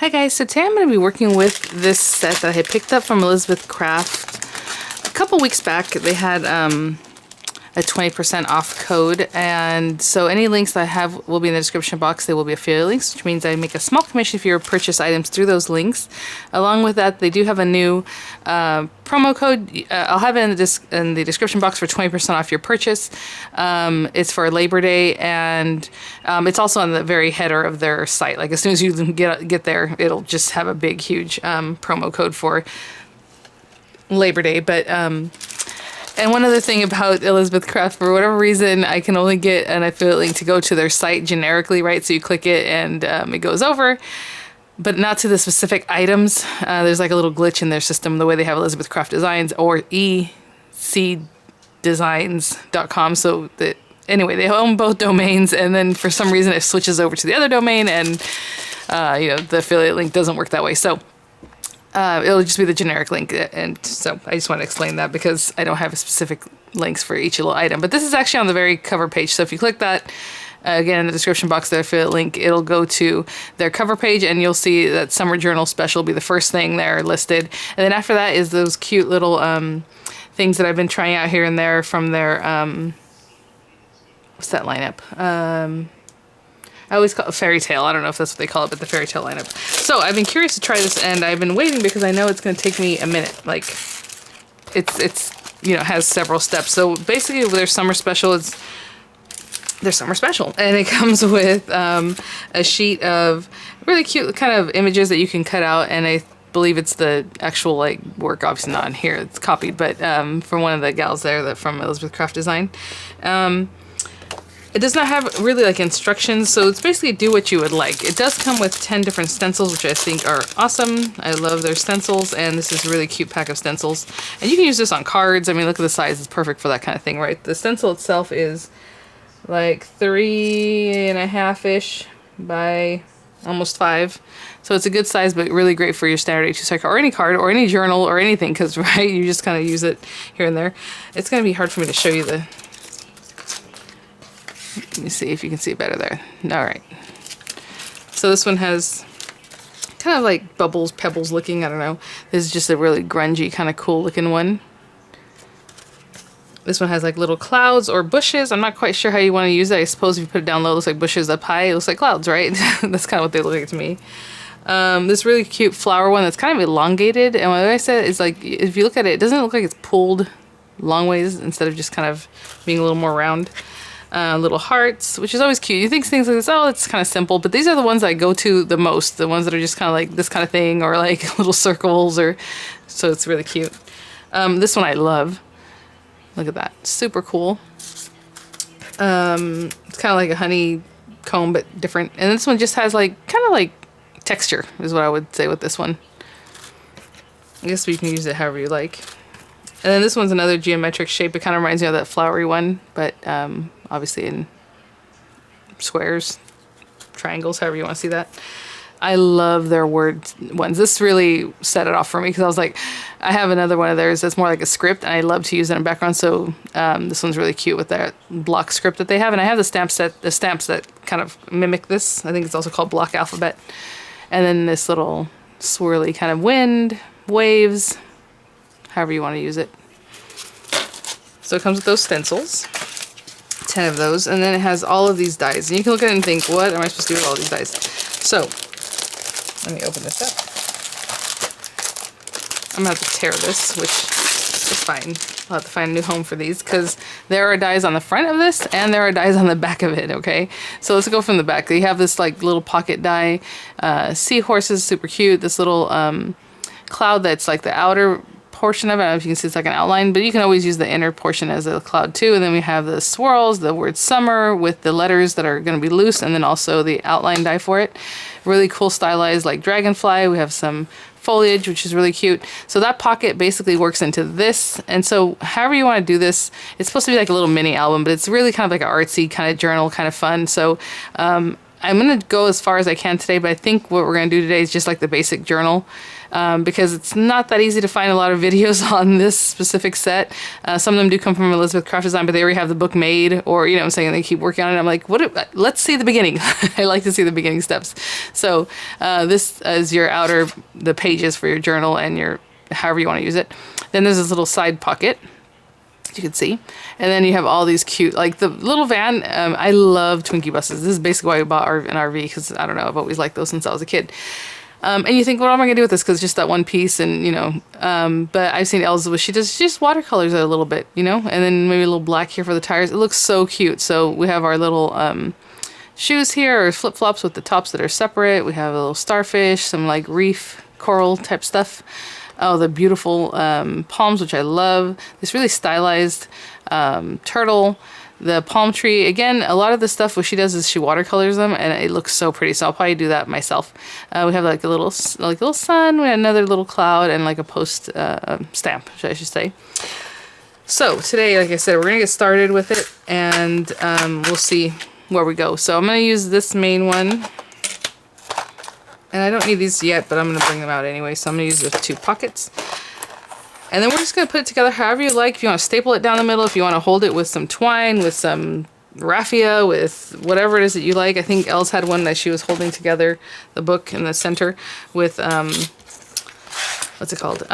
Hi guys, so today I'm going to be working with this set that I had picked up from Elizabeth Craft a couple weeks back. They had a 20% off code, and so any links that I have will be in the description box. They will be affiliate links, which means I make a small commission if you purchase items through those links. Along with that, they do have a new promo code. I'll have it in the description box for 20% off your purchase. It's for Labor Day, and it's also on the very header of their site. Like as soon as you get there, it'll just have a big, huge promo code for Labor Day. But and one other thing about Elizabeth Craft, for whatever reason, I can only get an affiliate link to go to their site generically, right? So you click it and it goes over, but not to the specific items. There's like a little glitch in their system, the way they have Elizabeth Craft Designs or ecdesigns.com. So that, anyway, they own both domains, and then for some reason it switches over to the other domain, and the affiliate link doesn't work that way. So it'll just be the generic link, and so I just want to explain that because I don't have specific links for each little item. But this is actually on the very cover page, so if you click that, again in the description box, their affiliate link, it'll go to their cover page, and you'll see that Summer Journal Special will be the first thing there listed. And then after that is those cute little things that I've been trying out here and there from their, what's that lineup? I always call it Fairy Tale. I don't know if that's what they call it, but the Fairy Tale lineup. So I've been curious to try this, and I've been waiting because I know it's going to take me a minute. Like, it's has several steps. So basically, their summer special is their summer special, and it comes with a sheet of really cute kind of images that you can cut out, and I believe it's the actual work, obviously not in here, it's copied, but from one of the gals there that from Elizabeth Craft Design. It does not have really instructions, so it's basically do what you would like. It does come with 10 different stencils, which I think are awesome. I love their stencils, and this is a really cute pack of stencils. And you can use this on cards. I mean, look at the size. It's perfect for that kind of thing, right? The stencil itself is like 3.5-ish by almost 5. So it's a good size, but really great for your standard A2 card, or any card, or any journal, or anything, because, right, you just kind of use it here and there. It's going to be hard for me to show you the... Let me see if you can see it better there. All right. So this one has kind of like bubbles, pebbles looking. I don't know. This is just a really grungy, kind of cool looking one. This one has like little clouds or bushes. I'm not quite sure how you want to use it. I suppose if you put it down low, it looks like bushes. Up high, it looks like clouds, right? That's kind of what they look like to me. This really cute flower one that's kind of elongated. And what I said is, like, if you look at it, it doesn't look like it's pulled long ways instead of just kind of being a little more round. Little hearts, which is always cute. You think things like this, oh, it's kind of simple, but these are the ones I go to the most, the ones that are just kind of like this kind of thing, or like little circles, or so it's really cute. This one I love. Look at that, super cool. It's kind of like a honeycomb, but different. And this one just has kind of like texture, is what I would say with this one. I guess you can use it however you like. And then this one's another geometric shape. It kind of reminds me of that flowery one, but obviously in squares, triangles, however you want to see that. I love their word ones. This really set it off for me because I was like, I have another one of theirs that's more like a script, and I love to use it in background. So this one's really cute with that block script that they have. And I have the stamps that kind of mimic this. I think it's also called block alphabet. And then this little swirly kind of wind, waves, however you want to use it. So it comes with those stencils, 10 of those, and then it has all of these dies. And you can look at it and think, what am I supposed to do with all these dies? So, let me open this up. I'm going to have to tear this, which is fine. I'll have to find a new home for these, because there are dies on the front of this, and there are dies on the back of it, okay? So let's go from the back. You have this little pocket die, seahorses, super cute, this little cloud that's like the outer portion of it. I don't know if you can see, it's like an outline, but you can always use the inner portion as a cloud too. And then we have the swirls, the word summer with the letters that are going to be loose, and then also the outline die for it. Really cool stylized like dragonfly. We have some foliage, which is really cute. So that pocket basically works into this. And so however you want to do this, it's supposed to be like a little mini album, but it's really kind of like an artsy kind of journal, kind of fun. So I'm going to go as far as I can today, but I think what we're going to do today is just like the basic journal. because it's not that easy to find a lot of videos on this specific set. Some of them do come from Elizabeth Craft Design, but they already have the book made, or, you know what I'm saying, they keep working on it. I'm like, let's see the beginning. I like to see the beginning steps. So this is your the pages for your journal and your, however you want to use it. Then there's this little side pocket, you can see, and then you have all these cute, like the little van. I love Twinkie buses. This is basically why we bought an RV, because I don't know, I've always liked those since I was a kid. And you think, what am I gonna do with this? Because just that one piece, and you know. But I've seen Elizabeth, she just watercolors it a little bit, you know, and then maybe a little black here for the tires. It looks so cute. So we have our little shoes here, or flip flops with the tops that are separate. We have a little starfish, some like reef coral type stuff. Oh, the beautiful palms, which I love. This really stylized turtle. The palm tree. Again, a lot of the stuff what she does is she watercolors them, and it looks so pretty. So I'll probably do that myself. We have like a little sun, we have another little cloud, and like a post stamp, I should say. So today, like I said, we're gonna get started with it, and we'll see where we go. So I'm gonna use this main one. And I don't need these yet, but I'm going to bring them out anyway. So I'm going to use the 2 pockets. And then we're just going to put it together however you like. If you want to staple it down the middle, if you want to hold it with some twine, with some raffia, with whatever it is that you like. I think Els had one that she was holding together, the book in the center, with, what's it called?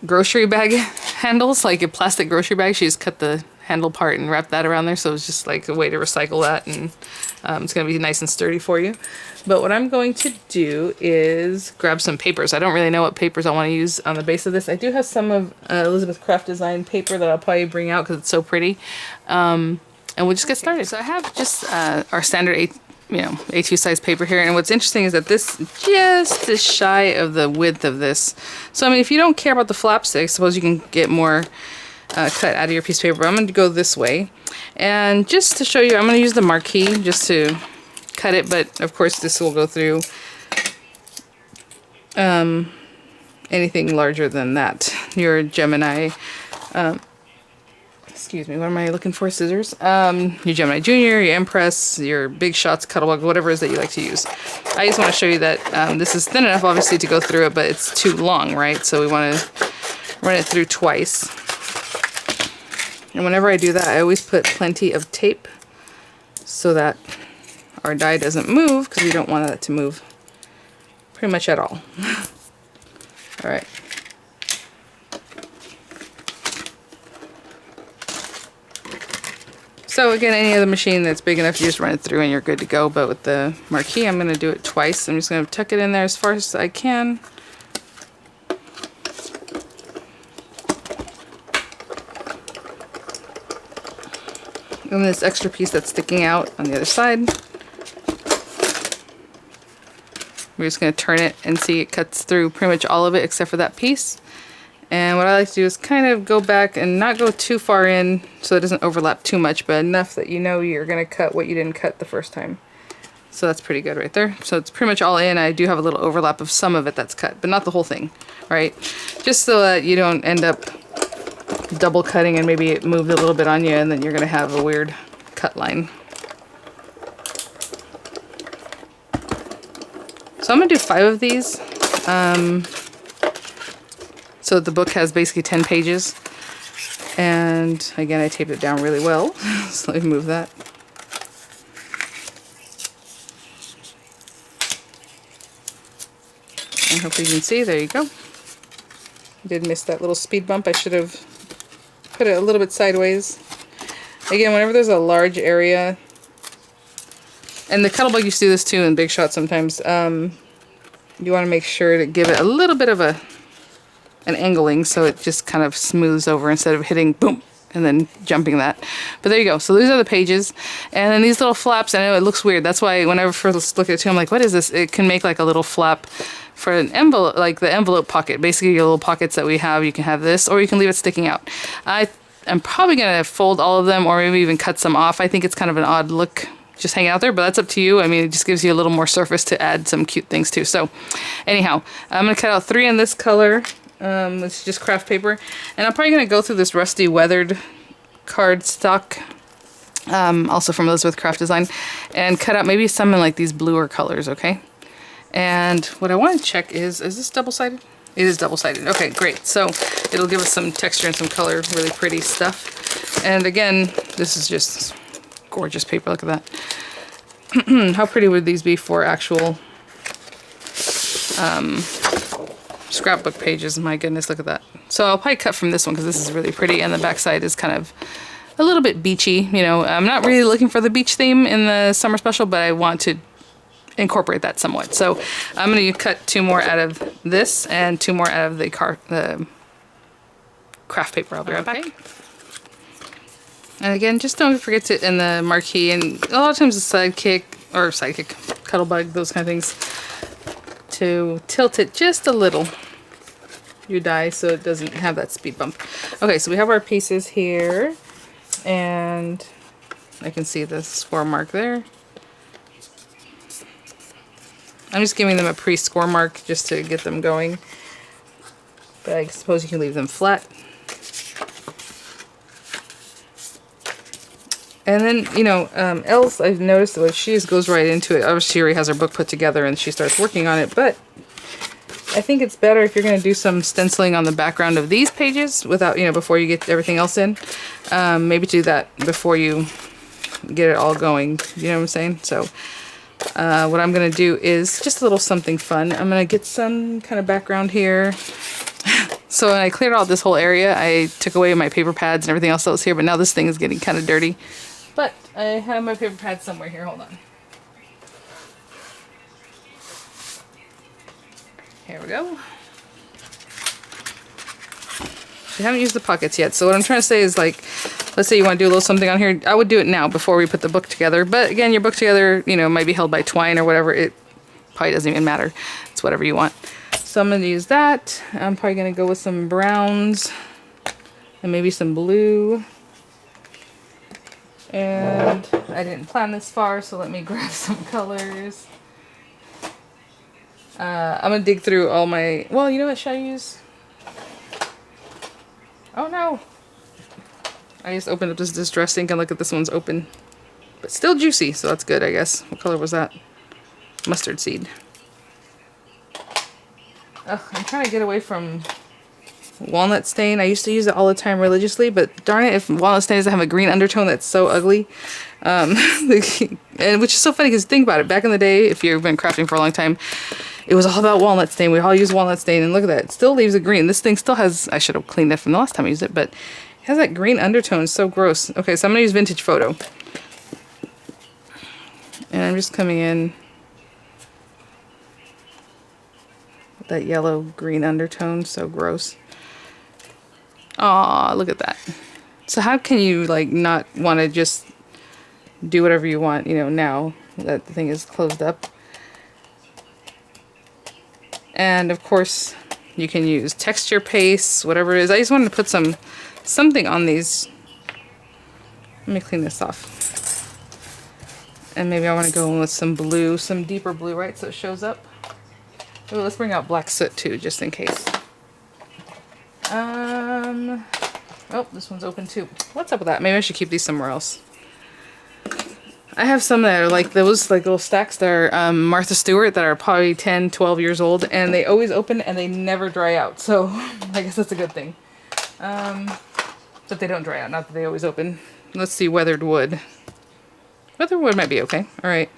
Grocery bag handles, like a plastic grocery bag. She just cut the handle part and wrapped that around there. So it's just like a way to recycle that, and it's going to be nice and sturdy for you. But what I'm going to do is grab some papers. I don't really know what papers I want to use on the base of this. I do have some of Elizabeth Craft Design paper that I'll probably bring out because it's so pretty. And we'll just get started. So I have just our standard A2 size paper here. And what's interesting is that this just is shy of the width of this. So I mean, if you don't care about the flaps, I suppose you can get more cut out of your piece of paper. But I'm going to go this way. And just to show you, I'm going to use the marquee just to cut it, but of course this will go through anything larger than that. Your Gemini, excuse me, what am I looking for? Scissors. Your Gemini Junior, your Empress, your Big Shots, Cuttlebug, whatever it is that you like to use. I just want to show you that this is thin enough, obviously, to go through it, but it's too long, right? So we want to run it through twice. And whenever I do that, I always put plenty of tape so that our die doesn't move, because we don't want that to move pretty much at all. Alright. So again, any other machine that's big enough, you just run it through and you're good to go. But with the marquee, I'm going to do it twice. I'm just going to tuck it in there as far as I can. And this extra piece that's sticking out on the other side, we're just going to turn it and see it cuts through pretty much all of it except for that piece. And what I like to do is kind of go back and not go too far in so it doesn't overlap too much, but enough that you know you're going to cut what you didn't cut the first time. So that's pretty good right there. So it's pretty much all in. I do have a little overlap of some of it that's cut, but not the whole thing, right? Just so that you don't end up double cutting and maybe it moved a little bit on you and then you're going to have a weird cut line. So I'm going to do 5 of these. So the book has basically 10 pages. And again, I taped it down really well. So let me move that. And hopefully you can see, there you go. I did miss that little speed bump. I should have put it a little bit sideways. Again, whenever there's a large area, and the Cuttlebug used to do this too in Big Shot sometimes, you want to make sure to give it a little bit of an angling so it just kind of smooths over instead of hitting boom and then jumping that. But there you go. So these are the pages. And then these little flaps, I know it looks weird. That's why whenever I first look at it too, I'm like, what is this? It can make like a little flap for an envelope, like the envelope pocket. Basically your little pockets that we have, you can have this, or you can leave it sticking out. I'm probably going to fold all of them or maybe even cut some off. I think it's kind of an odd look just hanging out there, but that's up to you. I mean, it just gives you a little more surface to add some cute things too. So anyhow, I'm going to cut out 3 in this color. It's just craft paper. And I'm probably going to go through this Rusty Weathered cardstock, also from Elizabeth Craft Design, and cut out maybe some in like these bluer colors, okay? And what I want to check is this double-sided? It is double-sided. Okay, great. So it'll give us some texture and some color, really pretty stuff. And again, this is just gorgeous paper. Look at that. How pretty would these be for actual scrapbook pages? My goodness, look at that. So I'll probably cut from this one because this is really pretty, and the backside is kind of a little bit beachy. You know, I'm not really looking for the beach theme in the summer special, but I want to incorporate that somewhat. So I'm going to cut 2 more out of this and 2 more out of the craft paper. I'll be right back. And again, just don't forget to, in the marquee, and a lot of times the sidekick, Cuttlebug, those kind of things, to tilt it just a little, your die, so it doesn't have that speed bump. Okay, so we have our pieces here, and I can see the score mark there. I'm just giving them a pre-score mark just to get them going, but I suppose you can leave them flat. And then, you know, Els, I've noticed that she just goes right into it. Obviously, she already has her book put together and she starts working on it, but I think it's better if you're going to do some stenciling on the background of these pages without, you know, before you get everything else in. Maybe do that before you get it all going, you know what I'm saying? So what I'm going to do is just a little something fun. I'm going to get some kind of background here. So when I cleared out this whole area, I took away my paper pads and everything else that was here, but now this thing is getting kind of dirty. But I have my paper pads somewhere here. Hold on. Here we go. I haven't used the pockets yet, so what I'm trying to say is, like, let's say you want to do a little something on here. I would do it now before we put the book together. But again, your book together, you know, might be held by twine or whatever. It probably doesn't even matter. It's whatever you want. So I'm going to use that. I'm probably going to go with some browns and maybe some blue. And I didn't plan this far, so let me grab some colors. I'm going to dig through all my... Well, you know what? Should I use... Oh, no. I just opened up this distress ink and look at this one's open. But still juicy, so that's good, I guess. What color was that? Mustard seed. Ugh, I'm trying to get away from walnut stain. I used to use it all the time religiously, but darn it, if walnut stain doesn't have a green undertone, that's so ugly. And which is so funny because think about it. Back in the day, if you've been crafting for a long time, it was all about walnut stain. We all use walnut stain, and look at that. It still leaves a green. This thing still has... I should have cleaned it from the last time I used it, but it has that green undertone. It's so gross. Okay, so I'm going to use Vintage Photo. And I'm just coming in with that yellow-green undertone. So gross. Aw, look at that. So how can you, like, not want to just do whatever you want, you know, now that the thing is closed up? And of course, you can use texture paste, whatever it is. I just wanted to put something on these. Let me clean this off. And maybe I want to go in with some blue, some deeper blue, right? So it shows up. Ooh, let's bring out black soot too, just in case. Oh, this one's open too. What's up with that? Maybe I should keep these somewhere else. I have some that are like those, like little stacks that are Martha Stewart that are probably 10, 12 years old, and they always open and they never dry out. So I guess that's a good thing. But they don't dry out, not that they always open. Let's see, weathered wood. Weathered wood might be okay. All right.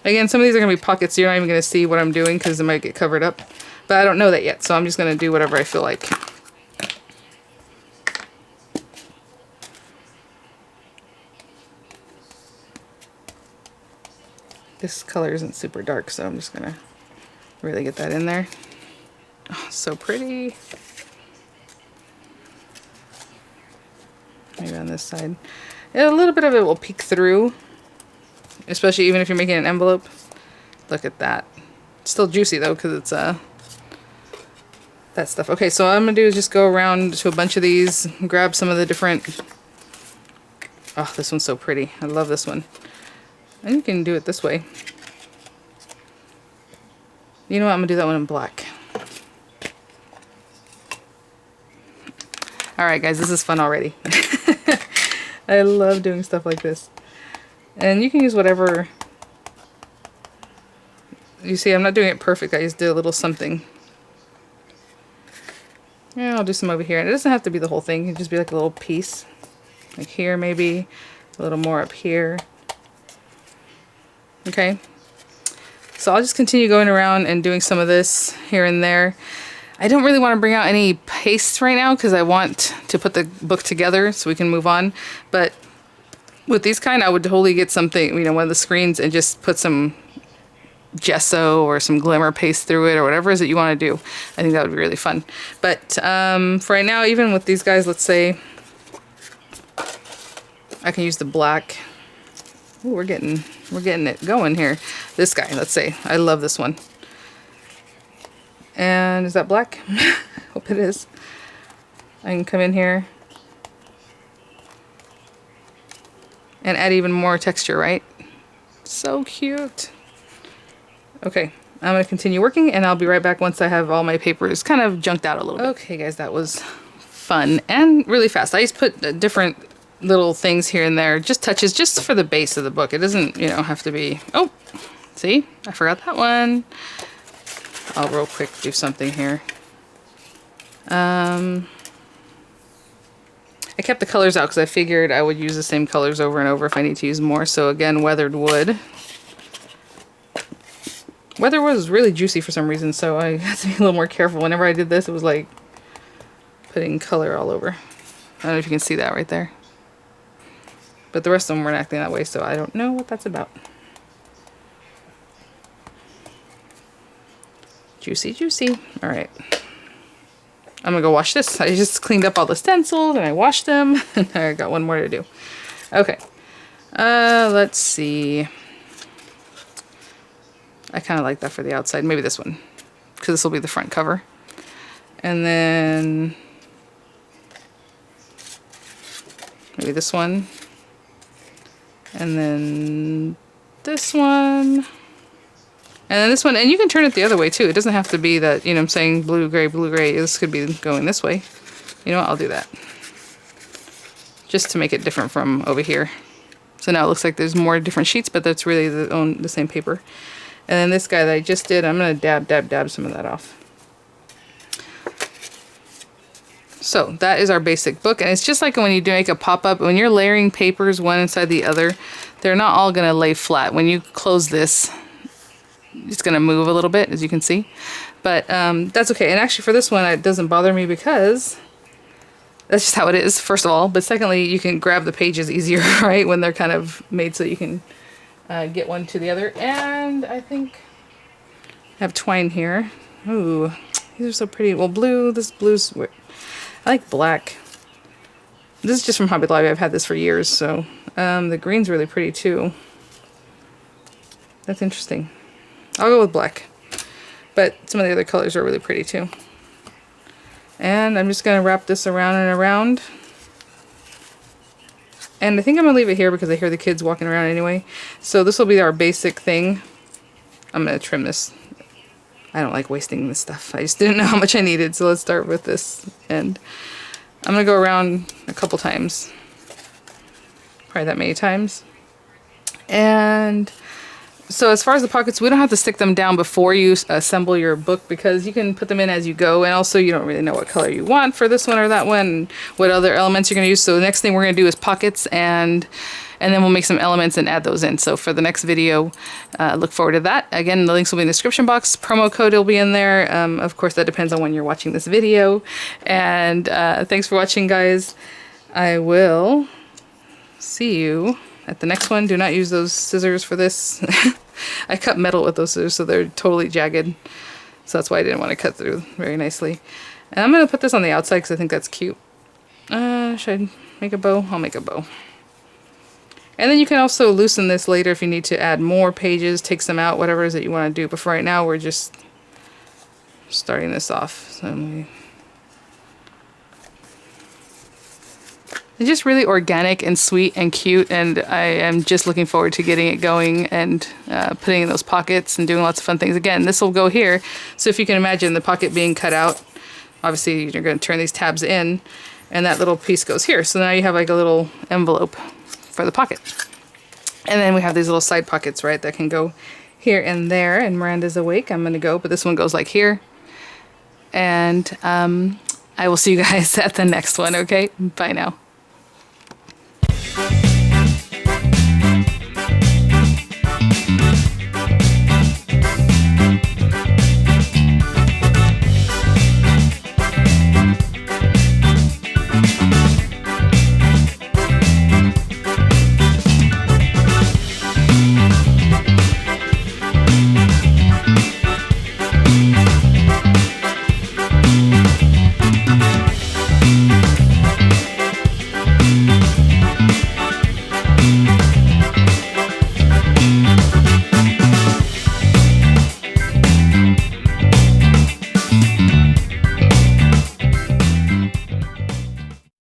Again, some of these are going to be pockets, so you're not even going to see what I'm doing because it might get covered up. But I don't know that yet, so I'm just going to do whatever I feel like. This color isn't super dark, so I'm just going to really get that in there. Oh, so pretty. Maybe on this side. And a little bit of it will peek through, especially even if you're making an envelope. Look at that. It's still juicy though, because it's that stuff. Okay, so what I'm going to do is just go around to a bunch of these, grab some of the different... Oh, this one's so pretty. I love this one. And you can do it this way. You know what? I'm going to do that one in black. Alright guys, this is fun already. I love doing stuff like this. And you can use whatever you see, I'm not doing it perfect. I just did a little something. Yeah, I'll do some over here. And it doesn't have to be the whole thing. It can just be like a little piece. Like here maybe. A little more up here. Okay. So I'll just continue going around and doing some of this here and there. I don't really want to bring out any pastes right now because I want to put the book together so we can move on. But with these kind, I would totally get something, you know, one of the screens and just put some gesso or some glimmer paste through it or whatever it is that you want to do. I think that would be really fun. But for right now, even with these guys, let's say I can use the black. Ooh, we're getting it going here. This guy, let's say. I love this one. And is that black? Hope it is. I can come in here and add even more texture, right? So cute. Okay, I'm going to continue working and I'll be right back once I have all my papers kind of junked out a little bit. Okay guys, that was fun and really fast. I just put different little things here and there, just touches, just for the base of the book. It doesn't, you know, have to be, oh, see, I forgot that one. I'll real quick do something here. I kept the colors out because I figured I would use the same colors over and over if I need to use more. So again, weathered wood. Weather was really juicy for some reason, so I had to be a little more careful. Whenever I did this, it was like putting color all over. I don't know if you can see that right there. But the rest of them weren't acting that way, so I don't know what that's about. Juicy, juicy. All right. I'm gonna go wash this. I just cleaned up all the stencils and I washed them. And I got one more to do. Okay. Let's see. I kind of like that for the outside. Maybe this one, because this will be the front cover. And then maybe this one. And then this one. And then this one. And you can turn it the other way too. It doesn't have to be that, you know what I'm saying, blue, gray, blue, gray. This could be going this way. You know what? I'll do that. Just to make it different from over here. So now it looks like there's more different sheets, but that's really the same paper. And then this guy that I just did, I'm going to dab some of that off. So that is our basic book. And it's just like when you do make a pop-up, when you're layering papers one inside the other, they're not all going to lay flat. When you close this, it's going to move a little bit, as you can see. But that's okay. And actually for this one, it doesn't bother me because that's just how it is, first of all. But secondly, you can grab the pages easier, right? When they're kind of made so you can get one to the other. And I think I have twine here. Ooh, these are so pretty. Well, blue, this blue's, I like black. This is just from Hobby Lobby. I've had this for years, so the green's really pretty too. That's interesting. I'll go with black. But some of the other colors are really pretty too. And I'm just going to wrap this around and around. And I think I'm going to leave it here because I hear the kids walking around anyway. So this will be our basic thing. I'm going to trim this. I don't like wasting this stuff. I just didn't know how much I needed. So let's start with this. And I'm going to go around a couple times. Probably that many times. And so as far as the pockets, we don't have to stick them down before you assemble your book because you can put them in as you go. And also you don't really know what color you want for this one or that one, what other elements you're going to use. So the next thing we're going to do is pockets and then we'll make some elements and add those in. So for the next video, look forward to that. Again, the links will be in the description box. Promo code will be in there. Of course, that depends on when you're watching this video. And thanks for watching, guys. I will see you at the next one. Do not use those scissors for this. I cut metal with those scissors, so they're totally jagged. So that's why I didn't want to cut through very nicely. And I'm going to put this on the outside because I think that's cute. Should I make a bow? I'll make a bow. And then you can also loosen this later if you need to add more pages, take some out, whatever it is that you want to do. But for right now, we're just starting this off. So it's just really organic and sweet and cute, and I am just looking forward to getting it going and putting in those pockets and doing lots of fun things. Again, this will go here, so if you can imagine the pocket being cut out, obviously you're going to turn these tabs in, and that little piece goes here. So now you have like a little envelope for the pocket. And then we have these little side pockets, right, that can go here and there, and Miranda's awake. I'm gonna go, but this one goes like here. And I will see you guys at the next one, okay? Bye now.